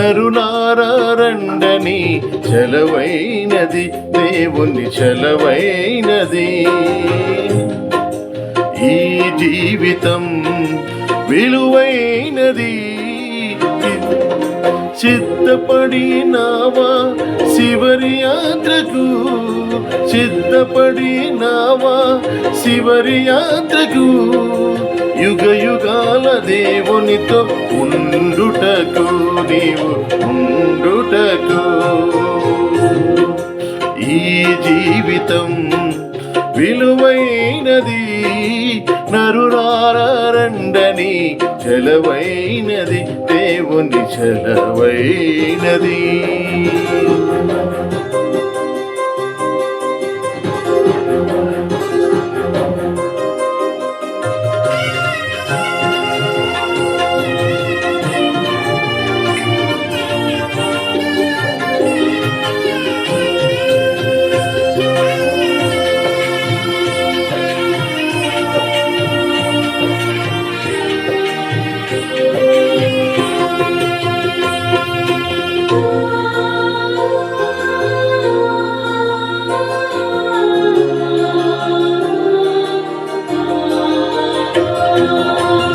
నరులారా రండని చలవైనది, దేవుని చలవైనది. ఈ జీవితం విలువైనది, సిద్ధపడినావా శివరి యాత్రకు, సిద్ధపడినావా శివరి యాత్రకు, యుగ యుగాల దేవునితో ఉండుటకు, నీవు ఉండుటకు. ఈ జీవితం విలువైనది, నరులారా రండని చలవైనది, దేవుని చలవైనది.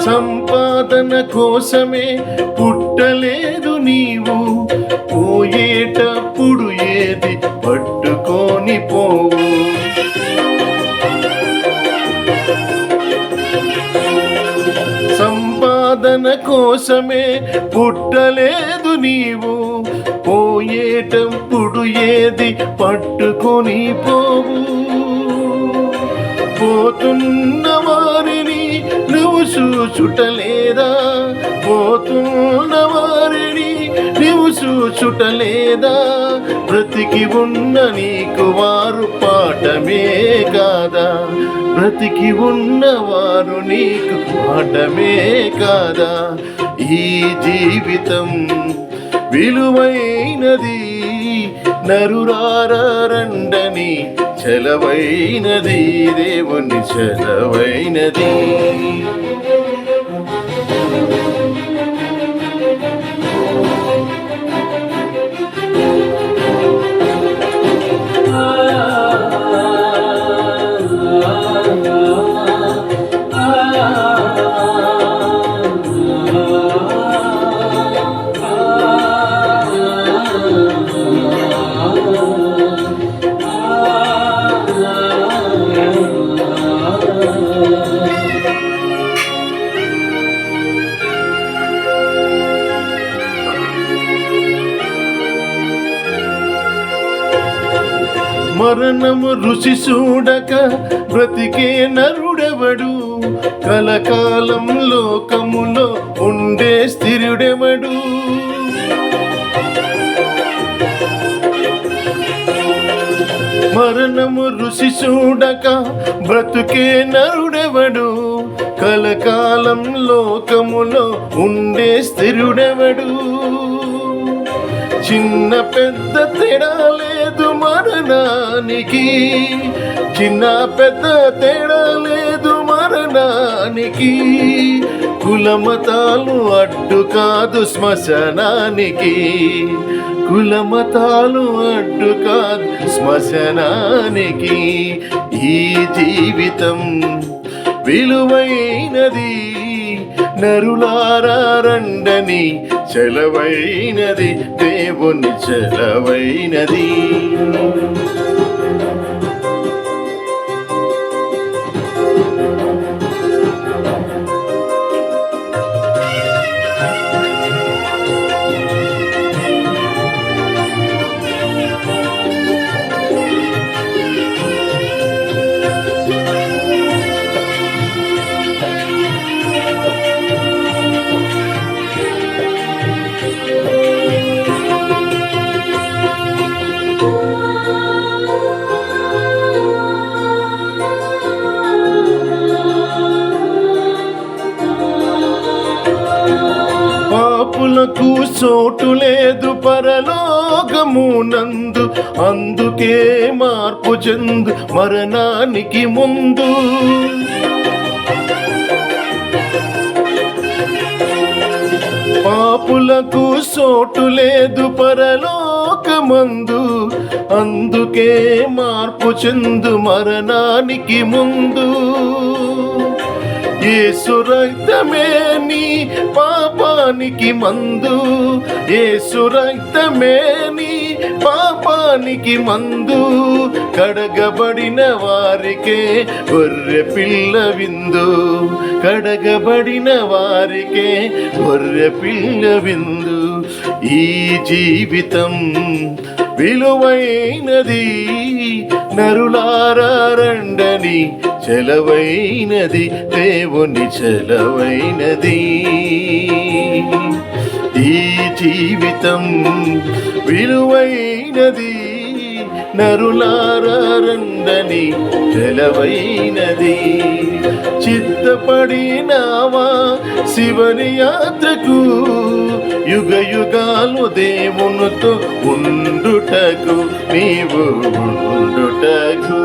సంపాదన కోసమే పుట్టలేదు నీవు, పోయేటప్పుడు ఏది పట్టుకొని పోవు. సంపాదన కోసమే పుట్టలేదు నీవు, పోయేటప్పుడు ఏది పట్టుకొని పోవు. పోతున్న వారిని నువ్వు చూచుటలేదా, పోతున్న వారిని నువ్వు చూచుటలేదా, బ్రతికి ఉన్న నీకు వారు పాఠమే కాదా, బ్రతికి ఉన్నవారు నీకు పాఠమే కాదా. ఈ జీవితం విలువైనది, నరులారా రండని చలవైనది, దేవుని చలవైనది. మరణము రుచి చూడక బ్రతికే నరుడెవడు, కలకాలం లోకములో ఉండే స్థిరుడెవడు. మరణము రుచి చూడక బ్రతుకే నరుడెవడు, కలకాలం లోకములో ఉండే స్థిరుడెవడు. చిన్న పెద్ద తేడా లేదు మరణానికి, చిన్న పెద్ద తేడా లేదు మరణానికి. కులమతాలు అడ్డు కాదు శ్మశానానికి, కులమతాలు అడ్డు కాదు శ్మశానానికి. ఈ జీవితం విలువైనది, నరులారా రండని చలవైనది, దేవుని చలవైనది. పాపులకు చోటు లేదు పరలోకమునందు, అందుకే మార్పు చెందు మరణానికి ముందు. పాపులకు చోటు లేదు పరలోకమందు, అందుకే మార్పు చెందు మరణానికి ముందు. యేసు రక్తమే నీ పాపానికి మందు, యేసు రక్తమే నీ పాపానికి మందు. కడగబడిన వారికే గొర్రె పిల్ల విందు, కడగబడిన వారికే గొర్రె పిల్ల విందు. ఈ జీవితం విలువైనది, నరులారా రండని చెలవైనది, దేవుని చెలవైనది. ఈ జీవితం విలువైనది, నరులారా రండని చెలవైనది. చిత్తపడినావా శివని యాత్రకు, యుగ యుగాలు దేవునితో ఉండుటకు, నీవు ఉండుటకు.